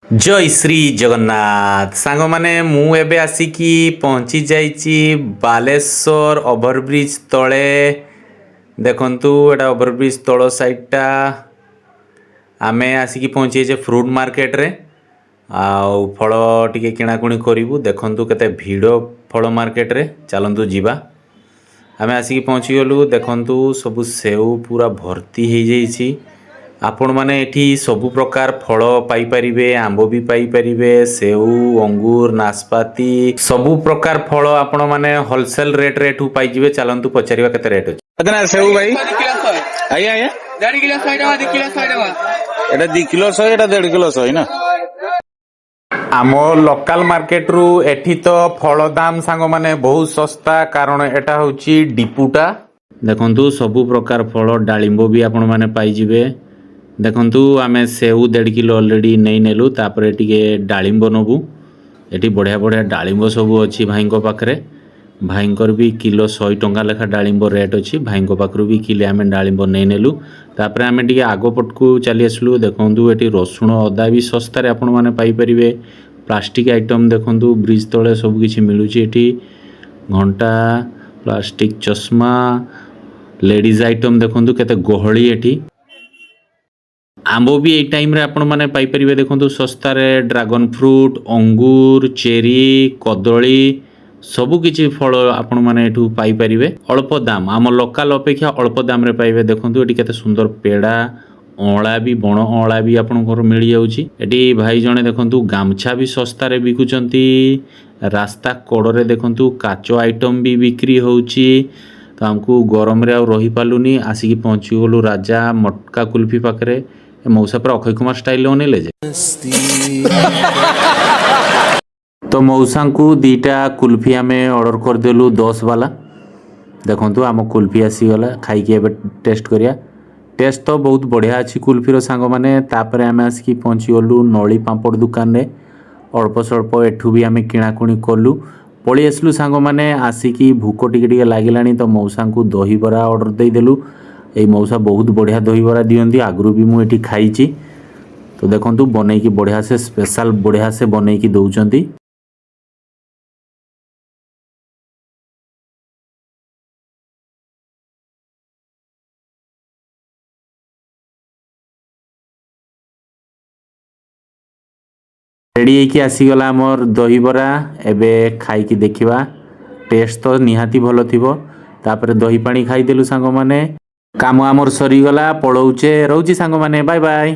जय श्री जगन्नाथ सांग माने मु एबे आसिकी पहुंची जाइची बालेश्वर ओभरब्रिज तले देखंतु एटा ओभरब्रिज तଳ साइडटा आमे आसिकी पहुंची जे फ्रूट मार्केट रे आउ फल टिके किणाकुणी करिवु देखंतु केते भिड़ फल मार्केट रे चलंतु जीवा आमे आसिकी पहुंची गलु देखंतु सब सेव पूरा भर्ती हो जाइछि आपण माने एठी सबु प्रकार फल पाई परिबे आंब भी पाई परिबे सेव अंगूर नाशपाती सबु प्रकार फल आपण माने होलसेल रेट रे एठू पाई जिवे चलंतु पचारिबा केते रेट अछि कितना सेव भाई आया आया 1.5 किलो 100 टका 2 किलो 100 टका एटा 2 किलो 100 एटा 1.5 किलो 100 ना आमो लोकल मार्केट रु एठी तो फल दाम सांग माने बहुत सस्ता कारण एटा होची डिपुटा देखंतु सबु प्रकार फल डालिंबो भी आपण माने पाई जिवे देखंतु आमे सेव 1.5 किलो ऑलरेडी नहीं नेलु तापरे टिके डालिंबो नबु एठी बढ़िया बढ़िया डालिंबो सबु अछि भाईको पाखरे भाईकर भी किलो 100 टंका लेखा डालिंबो रेट अछि भाईको पाखरु भी किले आमे डालिंबो नहीं नेलु तापरे आमे टिके आगो पटकू चली आसलु देखंतु एठी रसुण अदा भी सस्ता रे आपण माने पाई परिबे प्लास्टिक आइटम देखंतु ब्रिज तळे सब किछि मिलुछि एठी घंटा प्लास्टिक चश्मा लेडीज आइटम देखंतु केते गहळी एठी आंब भी ए टाइम रे आपण माने पाई परिबे देखंतु सस्ता रे ड्रैगन फ्रूट अंगूर चेरी कदली सबु किछि फल आपण माने एठू पाई परिबे अल्प दाम आम लोकल अपेक्षा अल्प दाम रे पाइबे देखंतु एठी केते सुंदर पेड़ा अळा भी बण अळा भी आपण घर मिल जाउची एठी भाई जणे देखंतु गामछा भी सस्ता रे बिकुचंती रास्ता कोड रे देखंतु काचो आइटम भी बिक्री होउची तो हमको गरम रे आ रही पालुनी आसिकी पहुंची गलु राजा मटका कुल्फी पाखरे मौसा पर अक्षय कुमार स्टाइल होने ले तो मौसा को दीटा कुल्फी आमे ऑर्डर कर देलु 10 वाला देखंतु आम कुल्फी आसी गला खाई के एबे टेस्ट करिया टेस्ट तो बहुत बढ़िया अछि कुल्फी रो सांग माने तापरे आमे आसिकी पहुंची गलु नळी पापड़ दुकान रे अल्प स्वल्प एठू भी आमे किणाकुणी कलु पळी आसलु सांग माने आसिकी भूको टिके टिके लागिलानी तो मौसा को दही बरा ऑर्डर दे देलु ए मौसा बहुत बढ़िया दही बरा दियंती आगरू भी मु एठी खाईची तो देखंतु बनै की बढ़िया से स्पेशल बढ़िया से बनै की दउचंती रेडी की आसीगला मोर दही बरा एबे खाई की देखिबा टेस्ट तो निहाती भलो थिबो तापरे दही पानी खाई देलु सांग माने काम आमर सरी गला पळौचे रहउची सांग माने बाय बाय।